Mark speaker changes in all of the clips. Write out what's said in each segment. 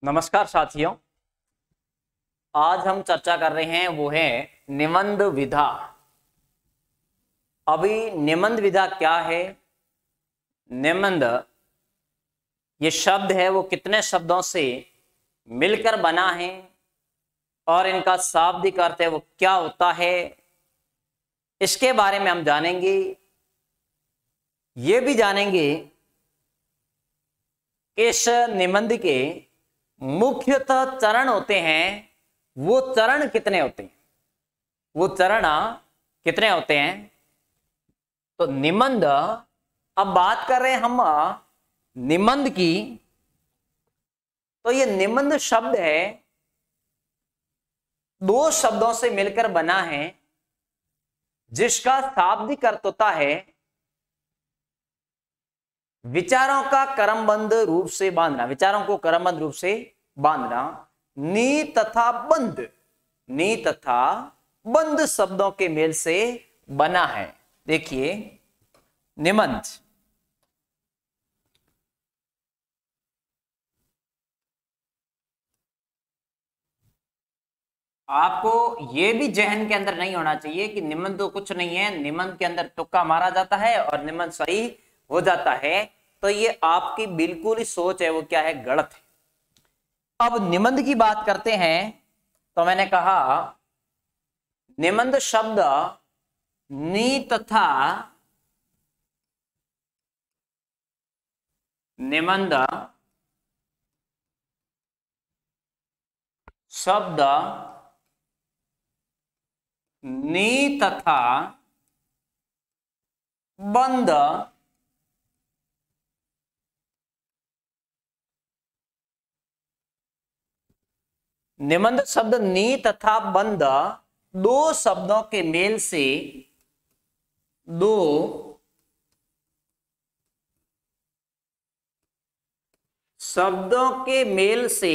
Speaker 1: नमस्कार साथियों। आज हम चर्चा कर रहे हैं वो है निबंध विधा। अभी निबंध विधा क्या है, निबंध ये शब्द है वो कितने शब्दों से मिलकर बना है और इनका शाब्दिक अर्थ है वो क्या होता है, इसके बारे में हम जानेंगे। ये भी जानेंगे कि इस निबंध के मुख्यतः चरण होते हैं, वो चरण कितने होते हैं, वो चरण कितने होते हैं। तो निबंध, अब बात कर रहे हैं हम निबंध की, तो ये निबंध शब्द है दो शब्दों से मिलकर बना है जिसका शाब्दिक अर्थ होता है विचारों का क्रमबद्ध रूप से बांधना, विचारों को क्रमबद्ध रूप से बांधना। नी तथा बंध, नी तथा बंध शब्दों के मेल से बना है। देखिए निबंध, आपको ये भी जहन के अंदर नहीं होना चाहिए कि निबंध तो कुछ नहीं है, निबंध के अंदर तुक्का मारा जाता है और निबंध सही हो जाता है। तो ये आपकी बिल्कुल ही सोच है वो क्या है, गलत है। अब निबंध की बात करते हैं तो मैंने कहा निबंध शब्द नी तथा निबंध शब्द नी तथा बंध निबंध शब्द नी तथा बंध दो शब्दों के मेल से, दो शब्दों के मेल से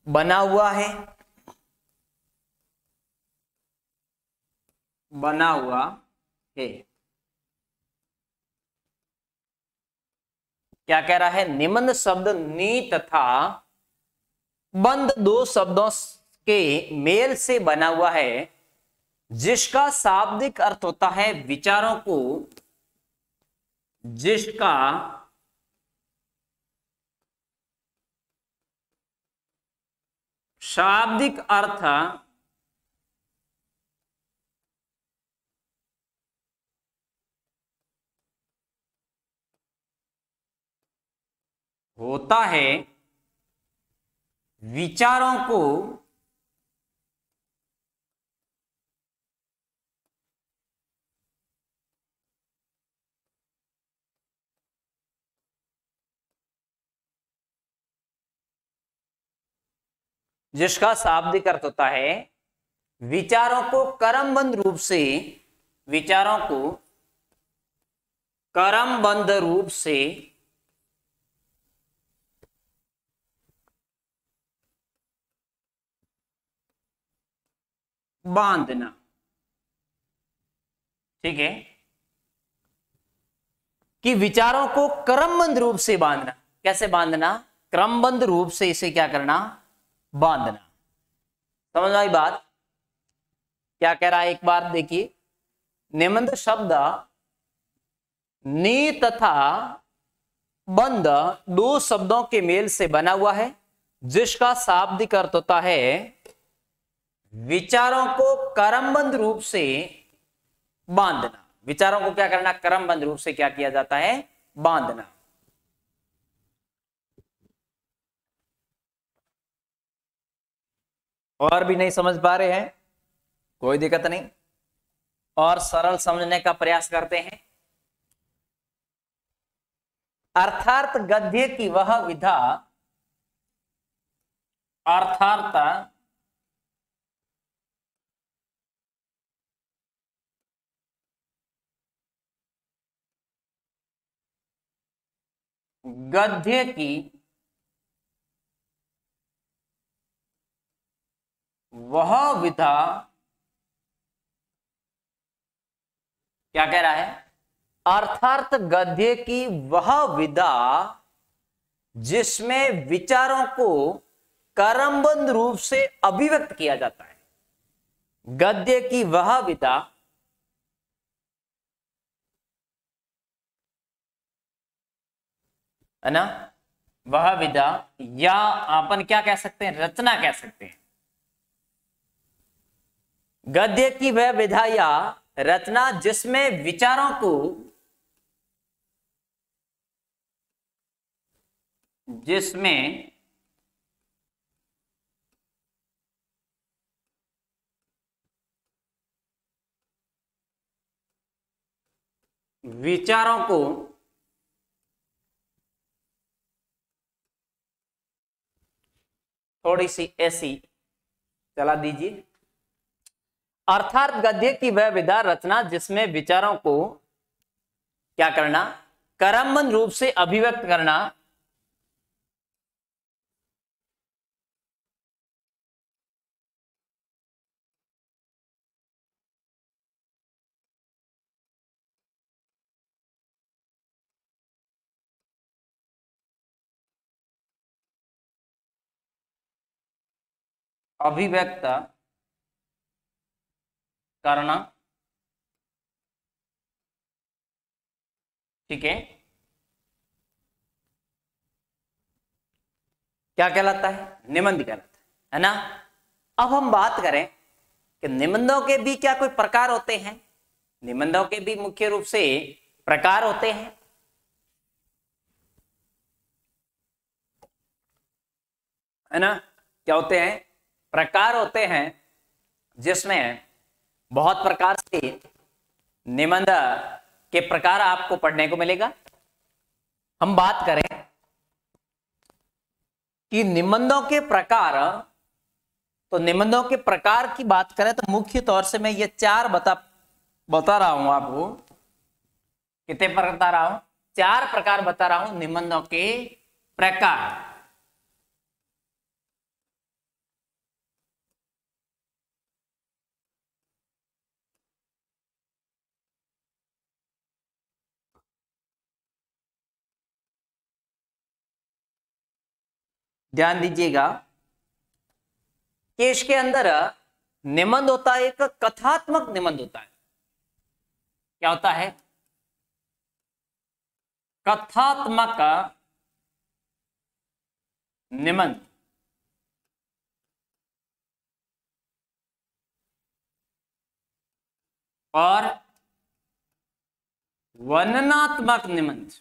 Speaker 1: बना हुआ है, बना हुआ है। क्या कह रहा है, निबंध शब्द नी तथा बंध दो शब्दों के मेल से बना हुआ है जिसका शाब्दिक अर्थ होता है विचारों को, जिसका शाब्दिक अर्थ होता है विचारों को जिसका शाब्दिक अर्थ होता है विचारों को क्रमबद्ध रूप से, विचारों को क्रमबद्ध रूप से बांधना। ठीक है, कि विचारों को क्रमबद्ध रूप से बांधना। कैसे बांधना, क्रमबद्ध रूप से इसे क्या करना, बांधना। समझ में आई बात, क्या कह रहा है, एक बार देखिए। निबंध शब्द नी तथा बंध दो शब्दों के मेल से बना हुआ है जिसका शाब्दिक अर्थ होता है विचारों को क्रमबद्ध रूप से बांधना। विचारों को क्या करना, क्रमबद्ध रूप से क्या किया जाता है, बांधना। और भी नहीं समझ पा रहे हैं, कोई दिक्कत नहीं, और सरल समझने का प्रयास करते हैं। अर्थात गद्य की वह विधा, अर्थात गद्य की वह विधा, क्या कह रहा है, अर्थात गद्य की वह विधा जिसमें विचारों को क्रमबद्ध रूप से अभिव्यक्त किया जाता है। गद्य की वह विधा है ना, वह विधा, या अपन क्या कह सकते हैं, रचना कह सकते हैं। गद्य की वह विधा या रचना जिसमें विचारों को थोड़ी सी ऐसी चला दीजिए। अर्थात गद्य की वह विधा रचना जिसमें विचारों को क्या करना, क्रमबद्ध रूप से अभिव्यक्त करना, अभिव्यक्त करना, ठीक है, क्या कहलाता है, निबंध कहलाता है ना। अब हम बात करें कि निबंधों के भी क्या कोई प्रकार होते हैं। निबंधों के भी मुख्य रूप से प्रकार होते हैं, है ना। क्या होते हैं, प्रकार होते हैं, जिसमें बहुत प्रकार से निबंध के प्रकार आपको पढ़ने को मिलेगा। हम बात करें कि निबंधों के प्रकार, तो निबंधों के प्रकार की बात करें तो मुख्य तौर से मैं ये चार बता रहा हूं आपको। कितने बता रहा हूं, चार प्रकार बता रहा हूं निबंधों के प्रकार। ध्यान दीजिएगा कि इसके अंदर निबंध होता है, एक कथात्मक निबंध होता है। क्या होता है, कथात्मक निबंध। और वर्णनात्मक निबंध।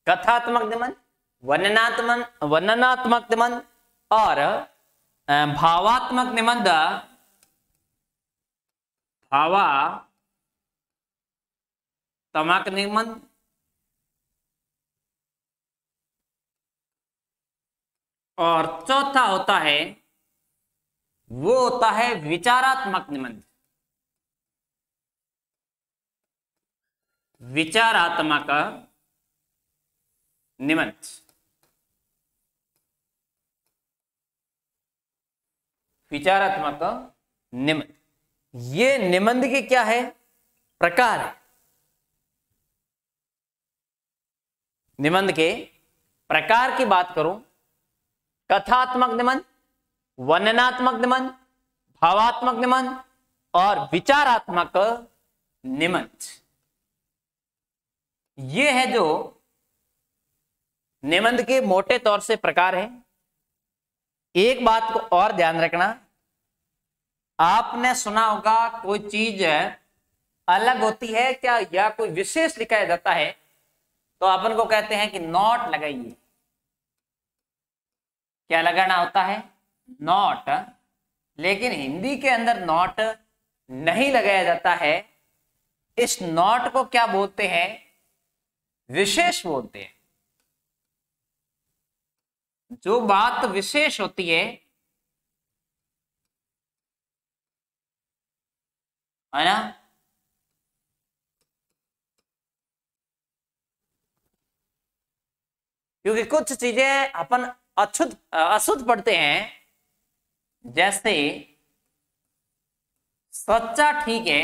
Speaker 1: कथात्मक निबंध, वर्णनात्मक निबंध और भावात्मक निबंध, भावात्मक निबंध। और चौथा होता है, वो होता है विचारात्मक निबंध। विचारात्मक निबंध, विचारात्मक निबंध, ये निबंध के क्या है, प्रकार है। निबंध के प्रकार की बात करूं, कथात्मक निबंध, वर्णनात्मक निबंध, भावात्मक निबंध और विचारात्मक निबंध, ये है जो निबंध के मोटे तौर से प्रकार है। एक बात को और ध्यान रखना, आपने सुना होगा कोई चीज अलग होती है क्या, या कोई विशेष लिखाया जाता है तो अपन को कहते हैं कि नोट लगाइए। क्या लगाना होता है, नोट। लेकिन हिंदी के अंदर नोट नहीं लगाया जाता है। इस नोट को क्या बोलते हैं, विशेष बोलते हैं। जो बात विशेष होती है ना, क्योंकि कुछ चीजें अपन अशुद्ध पढ़ते हैं, जैसे सच्चा ठीक है,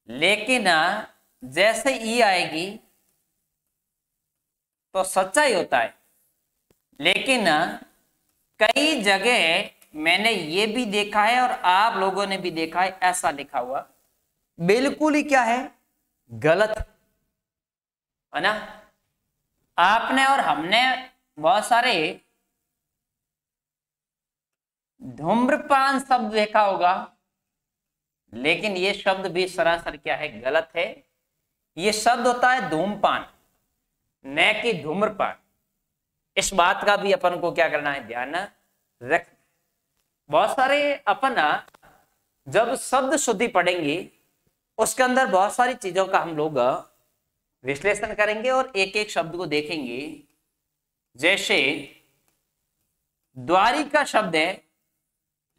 Speaker 1: लेकिन जैसे ई आएगी तो सच्चा ही होता है। लेकिन कई जगह मैंने ये भी देखा है और आप लोगों ने भी देखा है, ऐसा लिखा हुआ बिल्कुल ही क्या है, गलत है ना। आपने और हमने बहुत सारे धूम्रपान शब्द देखा होगा, लेकिन ये शब्द भी सरासर क्या है, गलत है। ये शब्द होता है धूमपान, न कि धूम्रपान। इस बात का भी अपन को क्या करना है, ध्यान रख। बहुत सारे अपन जब शब्द शुद्धि पढ़ेंगे उसके अंदर बहुत सारी चीजों का हम लोग विश्लेषण करेंगे और एक एक शब्द को देखेंगे। जैसे द्वारिका शब्द है,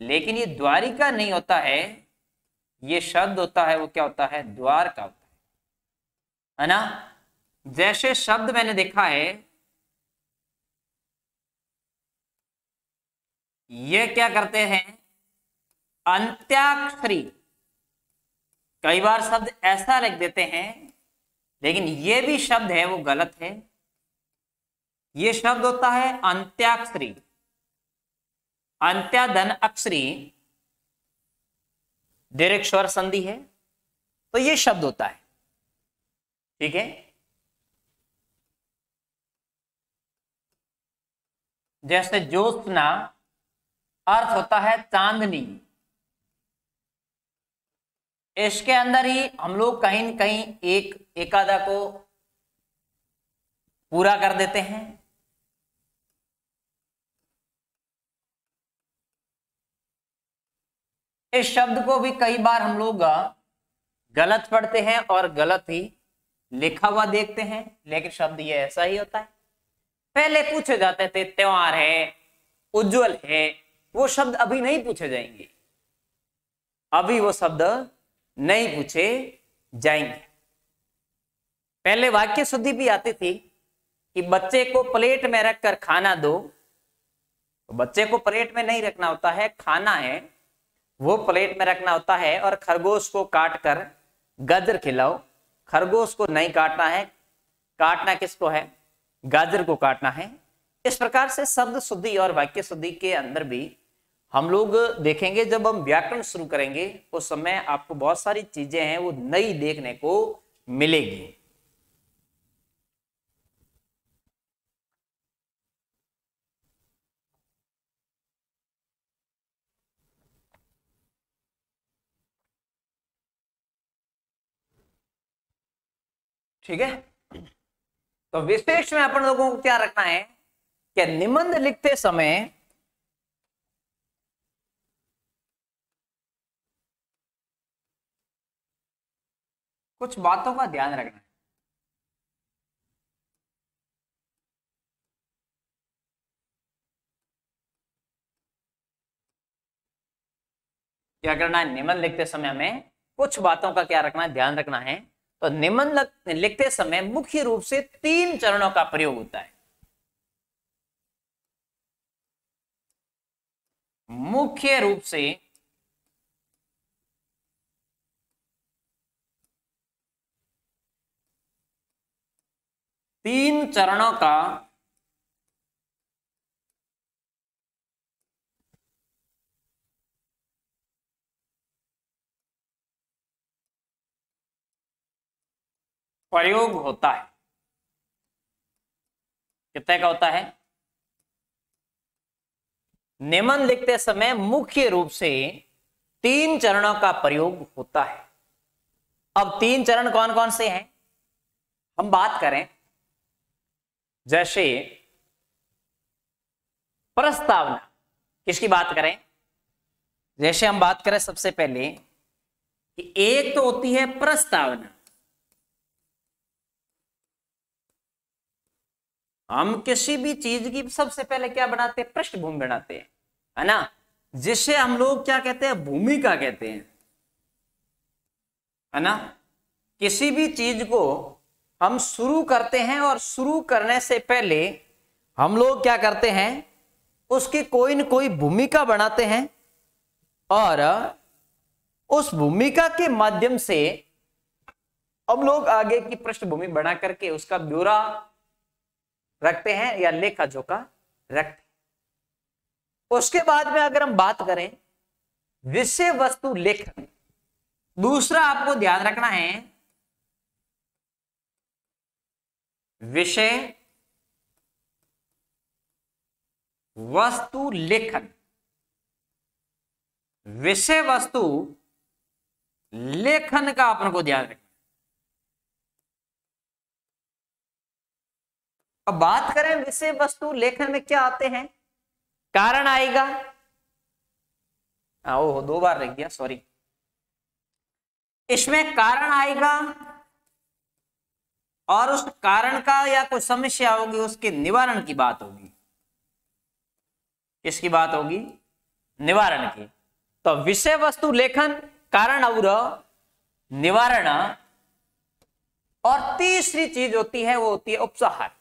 Speaker 1: लेकिन ये द्वारिका नहीं होता है, ये शब्द होता है वो क्या होता है, द्वार का होता है ना। जैसे शब्द मैंने देखा है, ये क्या करते हैं, अंत्याक्षरी। कई बार शब्द ऐसा लिख देते हैं, लेकिन ये भी शब्द है वो गलत है। ये शब्द होता है अंत्याक्षरी, अंत्याधन अक्षरी, दीर्घ स्वर संधि है, तो ये शब्द होता है, ठीक है। जैसे ज्योत्सना अर्थ होता है चांदनी, इसके अंदर ही हम लोग कहीं न कहीं एक एकादा को पूरा कर देते हैं। इस शब्द को भी कई बार हम लोग गलत पढ़ते हैं और गलत ही लिखा हुआ देखते हैं, लेकिन शब्द ये ऐसा ही होता है। पहले पूछे जाते थे त्योहार है, उज्जवल है, वो शब्द अभी नहीं पूछे जाएंगे, अभी वो शब्द नहीं पूछे जाएंगे। पहले वाक्य शुद्धि भी आती थी कि बच्चे को प्लेट में रखकर खाना दो, तो बच्चे को प्लेट में नहीं रखना होता है, खाना है वो प्लेट में रखना होता है। और खरगोश को काट कर गाजर खिलाओ, खरगोश को नहीं काटना है, काटना किसको है, गाजर को काटना है। इस प्रकार से शब्द शुद्धि और वाक्य शुद्धि के अंदर भी हम लोग देखेंगे। जब हम व्याकरण शुरू करेंगे उस समय आपको बहुत सारी चीजें हैं वो नई देखने को मिलेगी। ठीक है, तो विशेष में अपन लोगों को क्या रखना है कि निबंध लिखते समय कुछ बातों का ध्यान रखना है। क्या करना है, निबंध लिखते समय हमें कुछ बातों का क्या रखना है, ध्यान रखना है। तो निबंध लिखते समय मुख्य रूप से 3 चरणों का प्रयोग होता है। मुख्य रूप से 3 चरणों का प्रयोग होता है। कितने का होता है, निबंध लिखते समय मुख्य रूप से 3 चरणों का प्रयोग होता है। अब 3 चरण कौन कौन से हैं, हम बात करें। जैसे प्रस्तावना, किसकी बात करें, जैसे हम बात करें सबसे पहले कि एक तो होती है प्रस्तावना। हम किसी भी चीज की सबसे पहले क्या बनाते हैं, पृष्ठभूमि बनाते हैं, है ना, जिसे हम लोग क्या कहते हैं, भूमिका कहते हैं, है ना। किसी भी चीज को हम शुरू करते हैं और शुरू करने से पहले हम लोग क्या करते हैं, उसकी कोई न कोई भूमिका बनाते हैं और उस भूमिका के माध्यम से हम लोग आगे की पृष्ठभूमि बना करके उसका ब्यौरा रखते हैं या लेखा जोखा रखते हैं। उसके बाद में अगर हम बात करें विषय वस्तु लेखन, दूसरा आपको ध्यान रखना है विषय वस्तु लेखन। विषय वस्तु लेखन का अपन को ध्यान रखना। अब बात करें विषय वस्तु लेखन में क्या आते हैं, कारण आएगा, ओह 2 बार रह गया, सॉरी। इसमें कारण आएगा और उस कारण का या कोई समस्या होगी उसके निवारण की बात होगी। किसकी बात होगी? निवारण की। तो विषय वस्तु लेखन, कारण और निवारण, और तीसरी चीज होती है वो होती है उपसंहार।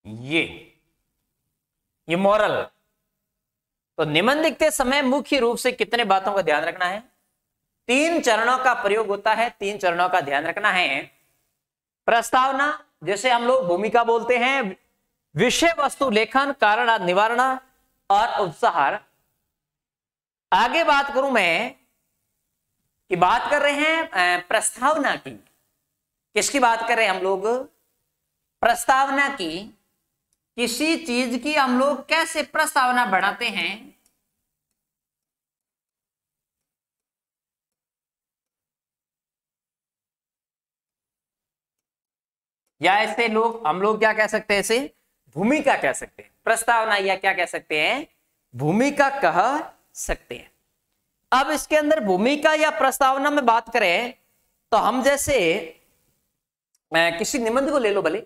Speaker 1: ये मॉरल। तो निबंध लिखते समय मुख्य रूप से कितने बातों का ध्यान रखना है? 3 चरणों का प्रयोग होता है, 3 चरणों का ध्यान रखना है। प्रस्तावना, जैसे हम लोग भूमिका बोलते हैं, विषय वस्तु लेखन, कारण निवारण और उपसंहार। आगे बात करूं मैं कि बात कर रहे हैं प्रस्तावना की। किसकी बात कर रहे हैं हम लोग? प्रस्तावना की। किसी चीज की हम लोग कैसे प्रस्तावना बनाते हैं, या ऐसे लोग हम लोग क्या कह सकते हैं, इसे भूमिका कह सकते हैं। प्रस्तावना या क्या कह सकते हैं? भूमिका कह सकते हैं। अब इसके अंदर भूमिका या प्रस्तावना में बात करें तो हम जैसे किसी निबंध को ले लो, भले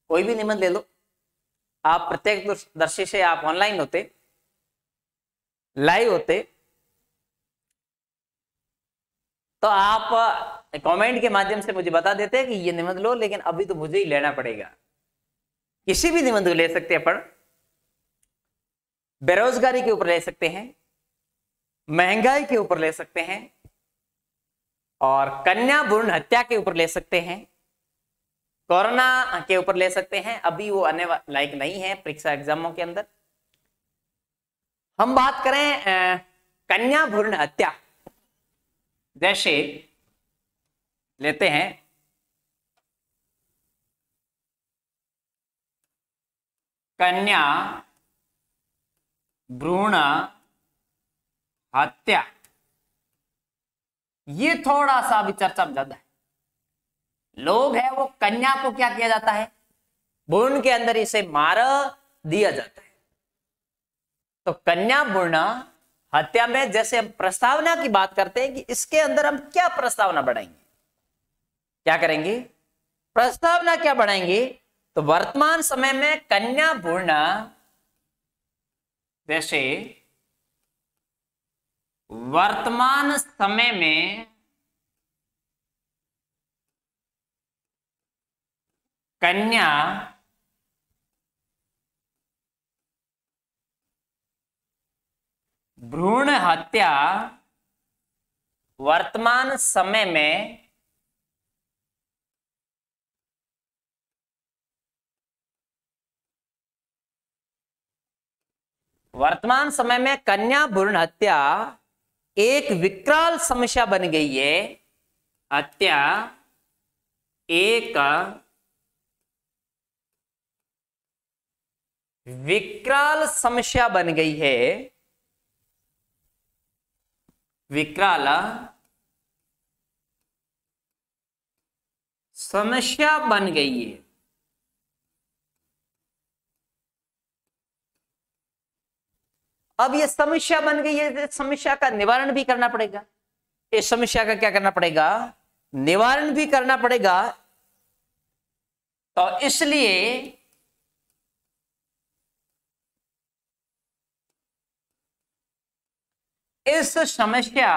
Speaker 1: कोई भी निबंध ले लो, आप प्रत्यक्षदर्शी से आप ऑनलाइन होते, लाइव होते, तो आप कमेंट के माध्यम से मुझे बता देते कि ये निबंध लो, लेकिन अभी तो मुझे ही लेना पड़ेगा। किसी भी निबंध को ले सकते हैं अपन। बेरोजगारी के ऊपर ले सकते हैं, महंगाई के ऊपर ले सकते हैं, और कन्या भ्रूण हत्या के ऊपर ले सकते हैं, कोरोना के ऊपर ले सकते हैं। अभी वो आने लायक नहीं है परीक्षा एग्जामों के अंदर। हम बात करें कन्या भ्रूण हत्या, जैसे लेते हैं कन्या भ्रूण हत्या, ये थोड़ा सा अभी चर्चा में ज्यादा है। लोग है वो कन्या को क्या किया जाता है, भ्रूण के अंदर इसे मार दिया जाता है। तो कन्या भ्रूण हत्या में जैसे हम प्रस्तावना की बात करते हैं कि इसके अंदर हम क्या प्रस्तावना बढ़ाएंगे, क्या करेंगे, प्रस्तावना क्या बढ़ाएंगे? तो वर्तमान समय में कन्या भ्रूण, जैसे वर्तमान समय में कन्या भ्रूण हत्या वर्तमान समय में कन्या भ्रूण हत्या एक विकराल समस्या बन गई है। हत्या एक विकराल समस्या बन गई है, विकराल समस्या बन गई है। अब ये समस्या बन गई है, समस्या का निवारण भी करना पड़ेगा। इस समस्या का क्या करना पड़ेगा, निवारण भी करना पड़ेगा। तो इसलिए इस समस्या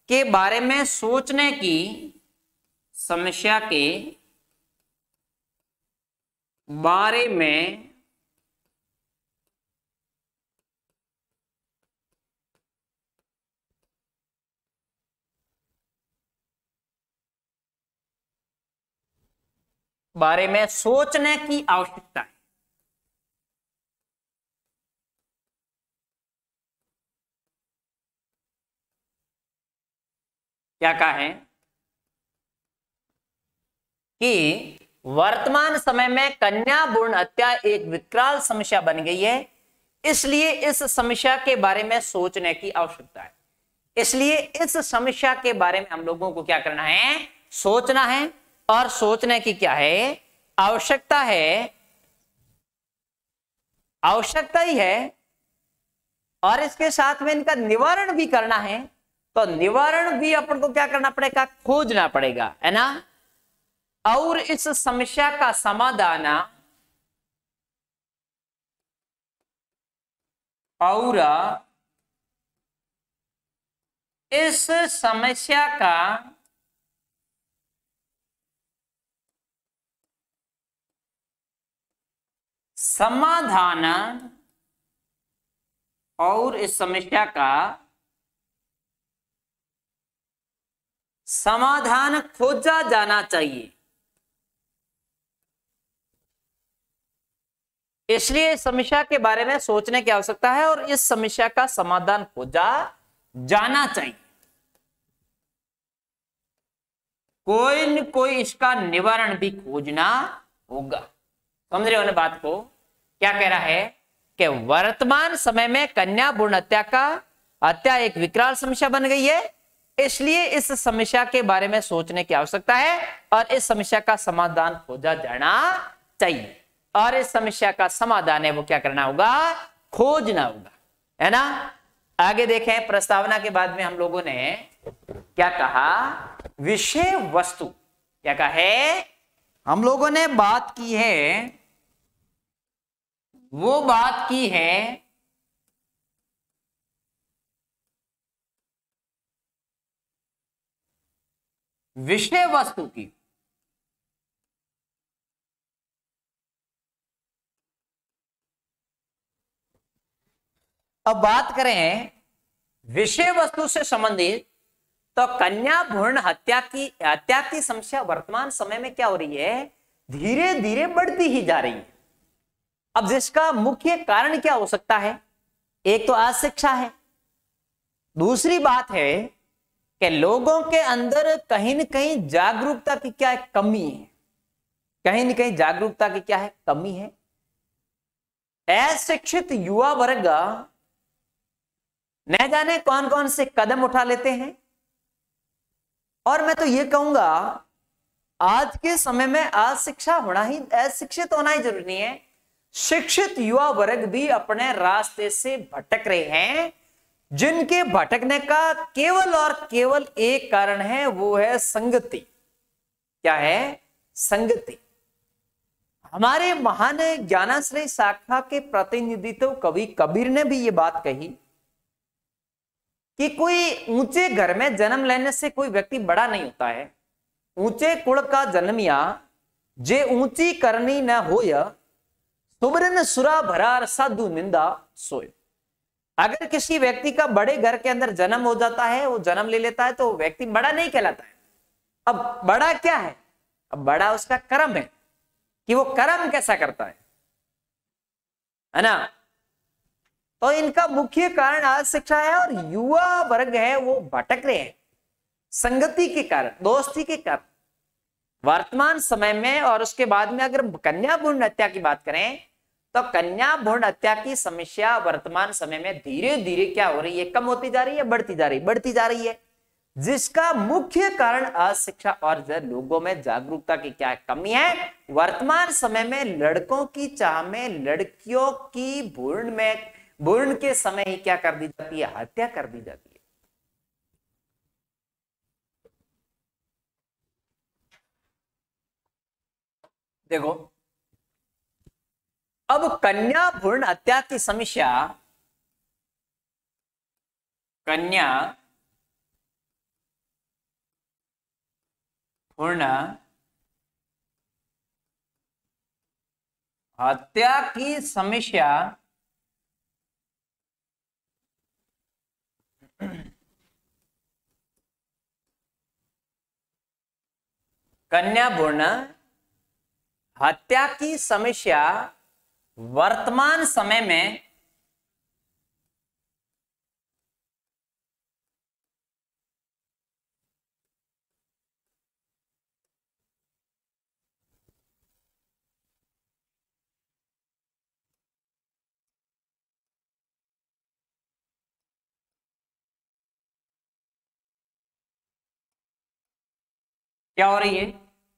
Speaker 1: के बारे में सोचने की समस्या के बारे में सोचने की आवश्यकता है। क्या कहा है कि वर्तमान समय में कन्या भ्रूण हत्या एक विकराल समस्या बन गई है, इसलिए इस समस्या के बारे में सोचने की आवश्यकता है। इसलिए इस समस्या के बारे में हम लोगों को क्या करना है, सोचना है। और सोचने की क्या है, आवश्यकता है, आवश्यकता ही है। और इसके साथ में इनका निवारण भी करना है, तो निवारण भी अपन को क्या करना पड़ेगा, खोजना पड़ेगा, है ना। और इस समस्या का समाधान और इस समस्या का समाधान और इस समस्या का समाधान खोजा जाना चाहिए। इसलिए इस समस्या के बारे में सोचने की आवश्यकता है और इस समस्या का समाधान खोजा जाना चाहिए। कोई न कोई इसका निवारण भी खोजना होगा। समझ रहे हो ना बात को। क्या कह रहा है कि वर्तमान समय में कन्या भ्रूण हत्या एक विकराल समस्या बन गई है, इसलिए इस समस्या के बारे में सोचने की आवश्यकता है और इस समस्या का समाधान खोजा जाना चाहिए। और इस समस्या का समाधान है वो क्या करना होगा, खोजना होगा, है ना। आगे देखें, प्रस्तावना के बाद में हम लोगों ने क्या कहा, विषय वस्तु। क्या कहा है, हम लोगों ने बात की है, वो बात की है विषय वस्तु की। अब बात करें विषय वस्तु से संबंधित, तो कन्या भ्रूण हत्या की समस्या वर्तमान समय में क्या हो रही है, धीरे धीरे बढ़ती ही जा रही है। अब जिसका मुख्य कारण क्या हो सकता है, एक तो अशिक्षा है, दूसरी बात है कि लोगों के अंदर कहीं न कहीं जागरूकता की क्या है, कमी है। कहीं न कहीं जागरूकता की क्या है, कमी है। अशिक्षित युवा वर्ग न जाने कौन कौन से कदम उठा लेते हैं। और मैं तो ये कहूंगा आज के समय में अशिक्षित होना ही जरूरी नहीं है, शिक्षित युवा वर्ग भी अपने रास्ते से भटक रहे हैं, जिनके भटकने का केवल और केवल एक कारण है, वो है संगति। क्या है, संगति। हमारे महान ज्ञानाश्रय शाखा के प्रतिनिधित्व कवि कबीर ने भी ये बात कही कि कोई ऊंचे घर में जन्म लेने से कोई व्यक्ति बड़ा नहीं होता है। ऊंचे कुल का जन्मिया जे ऊंची करनी न होय, सुबरन सुरा भरार साधु निंदा सोय। अगर किसी व्यक्ति का बड़े घर के अंदर जन्म हो जाता है, वो जन्म ले लेता है, तो व्यक्ति बड़ा नहीं कहलाता है। अब बड़ा क्या है, अब बड़ा उसका कर्म है कि वो कर्म कैसा करता है ना। तो इनका मुख्य कारण अशिक्षा है और युवा वर्ग है वो भटक रहे हैं संगति के कारण, दोस्ती के कारण वर्तमान समय में। और उसके बाद में अगर कन्या भ्रूण हत्या की बात करें, तो कन्या भ्रूण हत्या की समस्या वर्तमान समय में धीरे धीरे क्या हो रही है, कम होती जा रही है, बढ़ती जा रही है, जिसका मुख्य कारण अशिक्षा और लोगों में जागरूकता की क्या कमी है। वर्तमान समय में लड़कों की चाह में लड़कियों की भ्रूण के समय ही क्या कर दी जाती है, हत्या कर दी जाती है। देखो, अब कन्या भ्रूण हत्या की समस्या, कन्या पूर्ण हत्या की समस्या कन्या भ्रूण हत्या की समस्या वर्तमान समय में क्या हो रही है?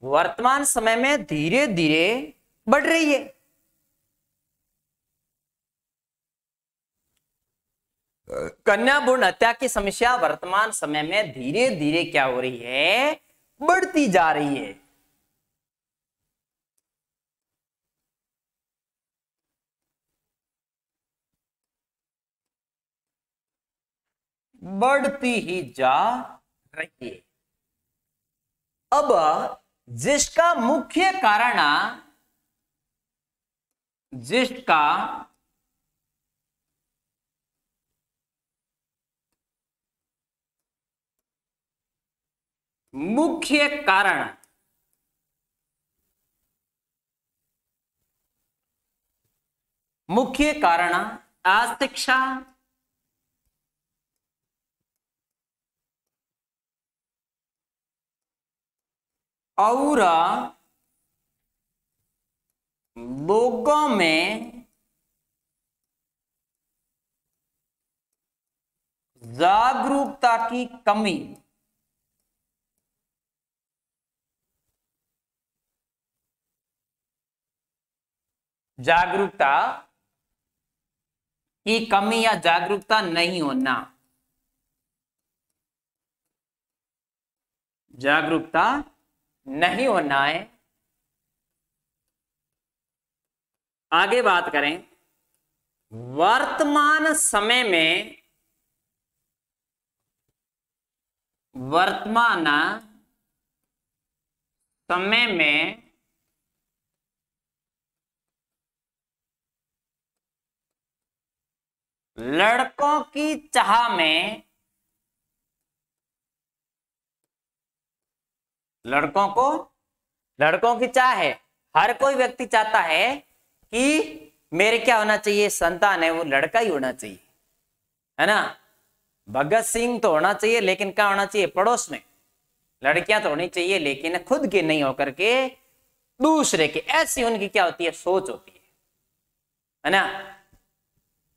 Speaker 1: वर्तमान समय में धीरे धीरे बढ़ रही है। कन्या भ्रूण हत्या की समस्या वर्तमान समय में धीरे धीरे क्या हो रही है? बढ़ती जा रही है। बढ़ती ही जा रही है। अब जिसका मुख्य कारण जिसका मुख्य कारण अशिक्षा और लोगों में जागरूकता की कमी या जागरूकता नहीं होना, जागरूकता नहीं होना है। आगे बात करें, वर्तमान समय में लड़कों की चाह में लड़कों की चाह है। हर कोई व्यक्ति चाहता है कि मेरे क्या होना चाहिए, संतान है वो लड़का ही होना चाहिए, है ना। भगत सिंह तो होना चाहिए, लेकिन क्या होना चाहिए, पड़ोस में लड़कियां तो होनी चाहिए, लेकिन खुद के नहीं होकर के दूसरे के, ऐसी उनकी क्या होती है, सोच होती है ना।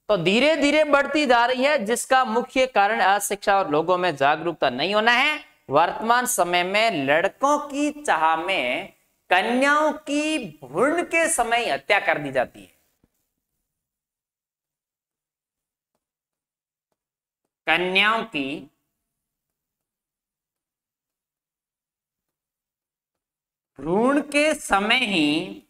Speaker 1: तो धीरे धीरे बढ़ती जा रही है, जिसका मुख्य कारण अशिक्षा और लोगों में जागरूकता नहीं होना है। वर्तमान समय में लड़कों की चाह में कन्याओं की भ्रूण के समय हत्या कर दी जाती है। कन्याओं की भ्रूण के समय ही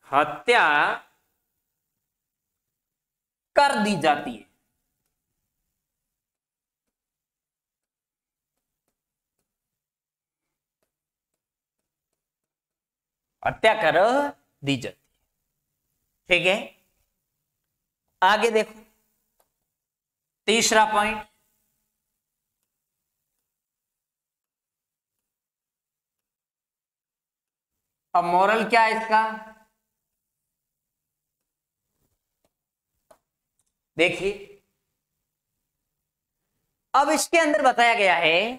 Speaker 1: हत्या कर दी जाती है। हत्या कर दी जाती है, ठीक है। आगे देखो, तीसरा पॉइंट, अब मोरल क्या है इसका, देखिए। अब इसके अंदर बताया गया है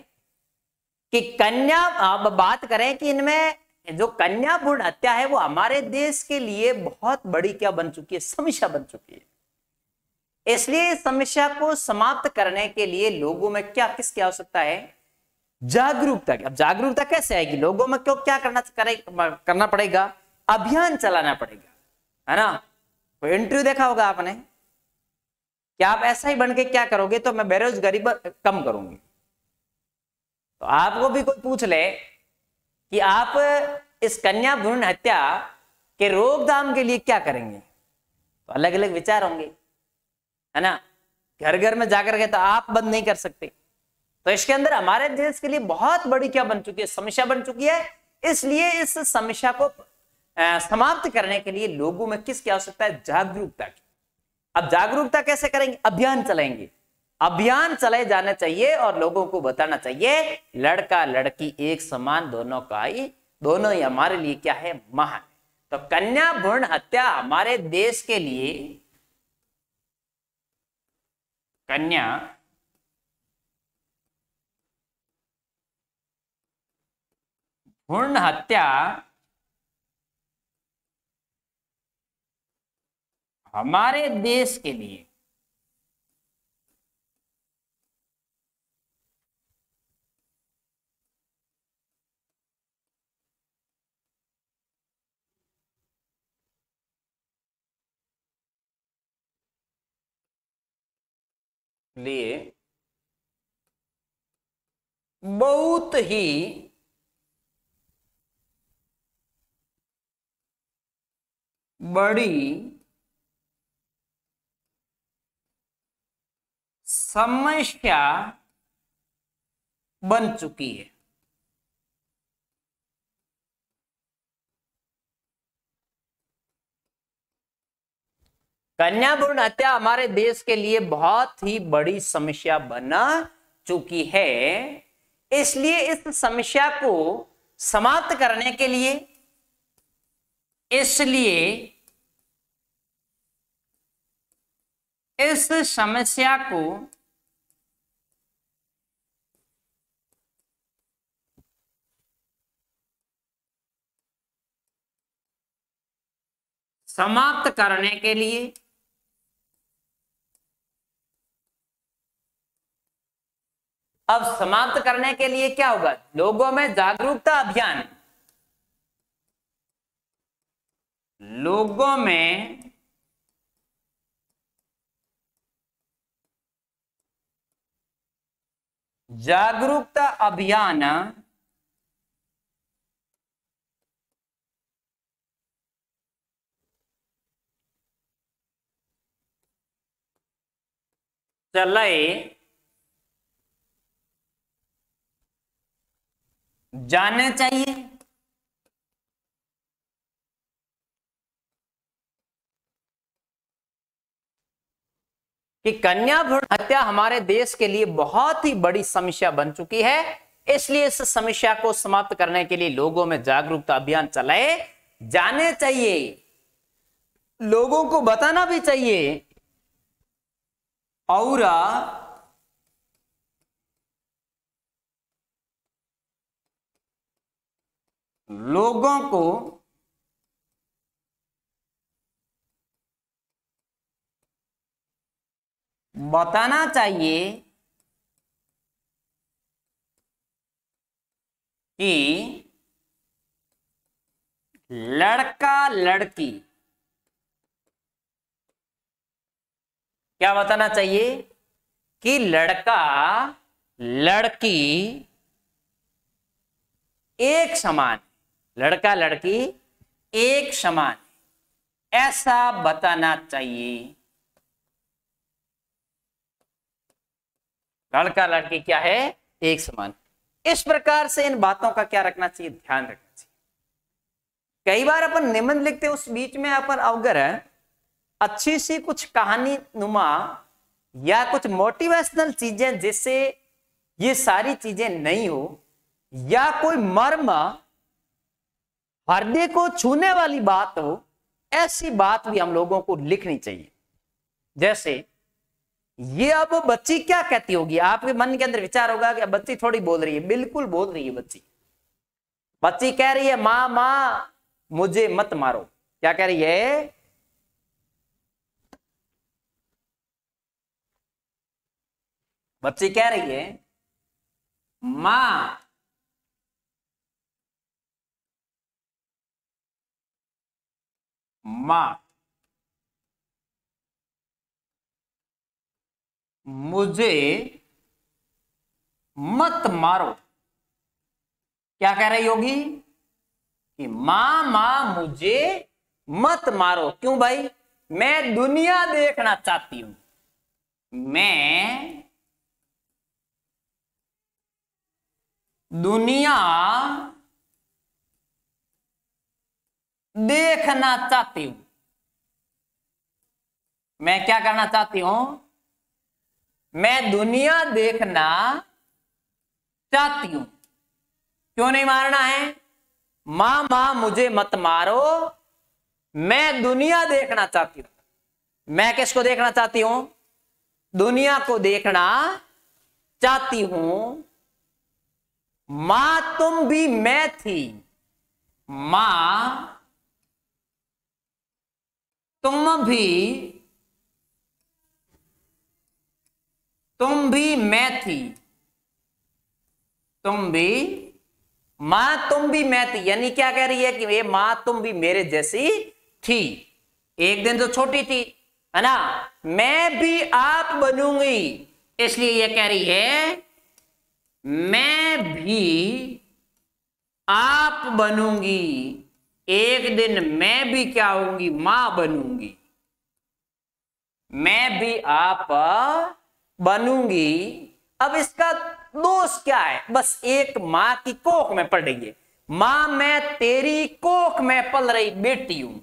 Speaker 1: कि कन्या, अब बात करें कि इनमें जो कन्या भ्रूण हत्या है वो हमारे देश के लिए बहुत बड़ी क्या बन चुकी है, समस्या बन चुकी है। इसलिए इस समस्या को समाप्त करने के लिए लोगों में क्या, किसकी आवश्यकता है, जागरूकता। अब जागरूकता कैसे आएगी, लोगों में क्यों, क्या करना पड़ेगा, अभियान चलाना पड़ेगा, है ना। कोई इंटरव्यू देखा होगा आपने, क्या आप ऐसा ही बन के क्या करोगे, तो मैं बेरोजगारी कम करूंगी। तो आपको भी कोई पूछ ले कि आप इस कन्या भ्रूण हत्या के रोकथाम के लिए क्या करेंगे, तो अलग अलग विचार होंगे, है ना। घर घर में जाकर के तो आप बंद नहीं कर सकते। तो इसके अंदर हमारे देश के लिए बहुत बड़ी क्या बन चुकी है, समस्या बन चुकी है। इसलिए इस समस्या को समाप्त करने के लिए लोगों में किसकी आवश्यकता है, जागरूकता की। अब जागरूकता कैसे करेंगे, अभियान चलाएंगे, अभियान चलाए जाने चाहिए और लोगों को बताना चाहिए लड़का लड़की एक समान, दोनों ही हमारे लिए क्या है, महान। तो कन्या भ्रूण हत्या हमारे देश के लिए, कन्या भ्रूण हत्या हमारे देश के लिए बहुत ही बड़ी समस्या बन चुकी है। कन्या भ्रूण हत्या हमारे देश के लिए बहुत ही बड़ी समस्या बना चुकी है। इसलिए इस समस्या को समाप्त करने के लिए, इस समस्या को समाप्त करने के लिए अब समाप्त करने के लिए क्या होगा, लोगों में जागरूकता अभियान, लोगों में जागरूकता अभियान चलाए जाने चाहिए। कि कन्या भ्रूण हत्या हमारे देश के लिए बहुत ही बड़ी समस्या बन चुकी है। इसलिए इस समस्या को समाप्त करने के लिए लोगों में जागरूकता अभियान चलाए जाने चाहिए, लोगों को बताना भी चाहिए और लोगों को बताना चाहिए कि लड़का लड़की, क्या बताना चाहिए कि लड़का लड़की एक समान, लड़का लड़की एक समान, ऐसा बताना चाहिए। लड़का लड़की क्या है, एक समान। इस प्रकार से इन बातों का क्या रखना चाहिए, ध्यान रखना चाहिए। कई बार अपन निबंध लिखते हैं, उस बीच में अपन अगर अच्छी सी कुछ कहानी नुमा या कुछ मोटिवेशनल चीजें, जिससे ये सारी चीजें नहीं हो, या कोई मर्म हृदय को छूने वाली बात हो, ऐसी बात भी हम लोगों को लिखनी चाहिए। जैसे ये अब बच्ची क्या कहती होगी, आपके मन के अंदर विचार होगा कि बच्ची थोड़ी बोल रही है, बिल्कुल बोल रही है बच्ची। बच्ची कह रही है माँ माँ मुझे मत मारो। क्या कह रही है, बच्ची कह रही है माँ माँ मुझे मत मारो। क्या कह रही होगी कि माँ माँ मुझे मत मारो। क्यों भाई, मैं दुनिया देखना चाहती हूं। मैं दुनिया देखना चाहती हूं। मैं क्या करना चाहती हूं? मैं दुनिया देखना चाहती हूं। क्यों नहीं मारना है? मां मां मुझे मत मारो, मैं दुनिया देखना चाहती हूं। मैं किसको देखना चाहती हूं? दुनिया को देखना चाहती हूं। मां तुम भी मैं थी, मां तुम भी मैं थी, तुम भी, मां तुम भी मैं थी। यानी क्या कह रही है कि ये मां तुम भी मेरे जैसी थी, एक दिन तो छोटी थी, है ना। मैं भी आप बनूंगी, इसलिए ये कह रही है मैं भी आप बनूंगी, एक दिन मैं भी क्या होंगी? मां बनूंगी। मैं भी आप बनूंगी। अब इसका दोष क्या है? बस एक मां की कोख में पड़ रही है। मां मैं तेरी कोख में पल रही बेटी हूं,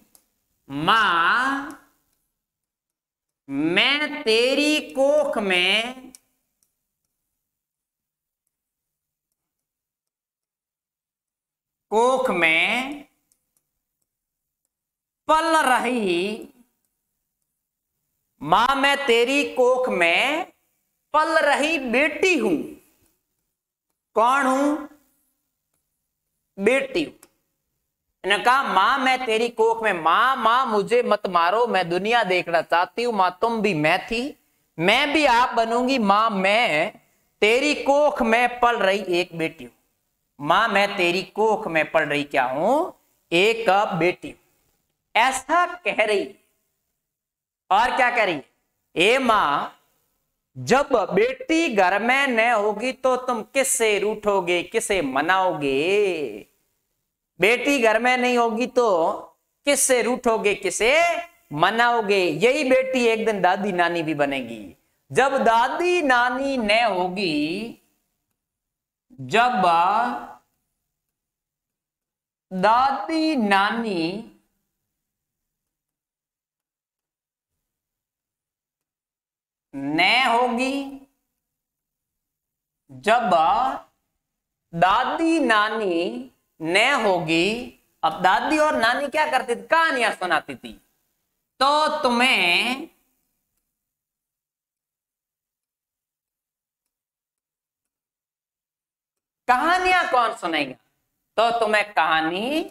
Speaker 1: मां मैं तेरी कोख में पल रही, मां मैं तेरी कोख में पल रही बेटी हूं। कौन हूं? बेटी हूं। इन्होंने कहा मां मैं तेरी कोख में, मां मां मुझे मत मारो, मैं दुनिया देखना चाहती हूं। मां तुम भी मैं थी, मैं भी आप बनूंगी। मां मैं तेरी कोख में पल रही एक बेटी हूं। मां मैं तेरी कोख में पल रही क्या हूं? एक बेटी हूं। ऐसा कह रही। और क्या कह रही है? ए मां जब बेटी घर में न होगी तो तुम किससे रूठोगे, किसे मनाओगे? बेटी घर में नहीं होगी तो किससे रूठोगे, किसे मनाओगे? यही बेटी एक दिन दादी नानी भी बनेगी। जब दादी नानी न होगी, जब दादी नानी न होगी, जब दादी नानी न होगी। अब दादी और नानी क्या करती थी? कहानियां सुनाती थी। तो तुम्हें कहानियां कौन सुनाएगा? तो तुम्हें कहानी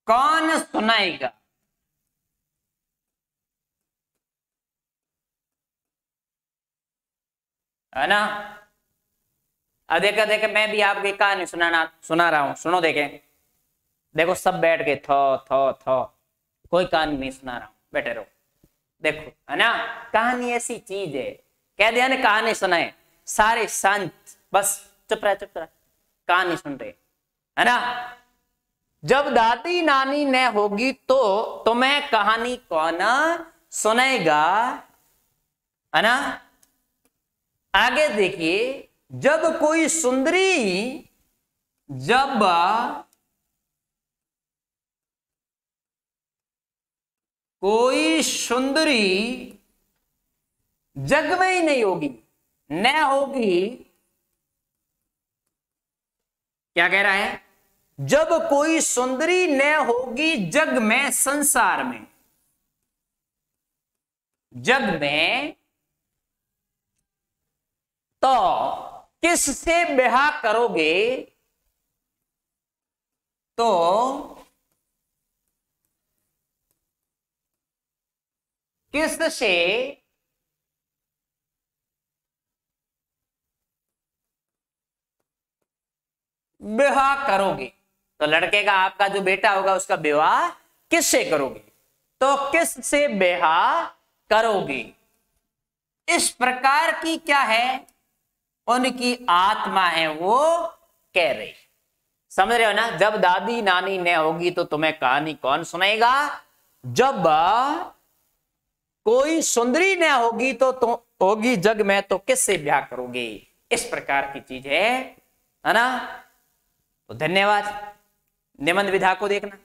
Speaker 1: कौन सुनाएगा? है ना। अब देखो देखो, मैं भी आपकी कहानी सुना रहा हूं, सुनो। देखे देखो, सब बैठ गए, थो कोई कहानी नहीं सुना रहा हूं, बैठे रहो। देखो, है ना, कहानी ऐसी चीज है, कह दिया ना कहानी सुनाए, सारे संत बस चुप रहे, कहानी सुन रहे, है ना। जब दादी नानी न होगी तो तुम्हें कहानी कौन सुनाएगा? है ना। आगे देखिए, जब कोई सुंदरी जग में ही नहीं होगी, न होगी। क्या कह रहा है? जब कोई सुंदरी न होगी जग में, संसार में, जग में, तो किससे ब्याह करोगे? तो किससे विवाह करोगे? तो लड़के का, आपका जो बेटा होगा उसका विवाह किससे करोगे? तो किससे विवाह करोगे? इस प्रकार की क्या है? उनकी आत्मा है वो कह रही। समझ रहे हो ना? जब दादी नानी न होगी तो तुम्हें कहानी कौन सुनाएगा? जब कोई सुंदरी न होगी तो तुम होगी जग में तो किससे ब्याह करोगे? इस प्रकार की चीज है ना? तो धन्यवाद। निबंध विधा को देखना।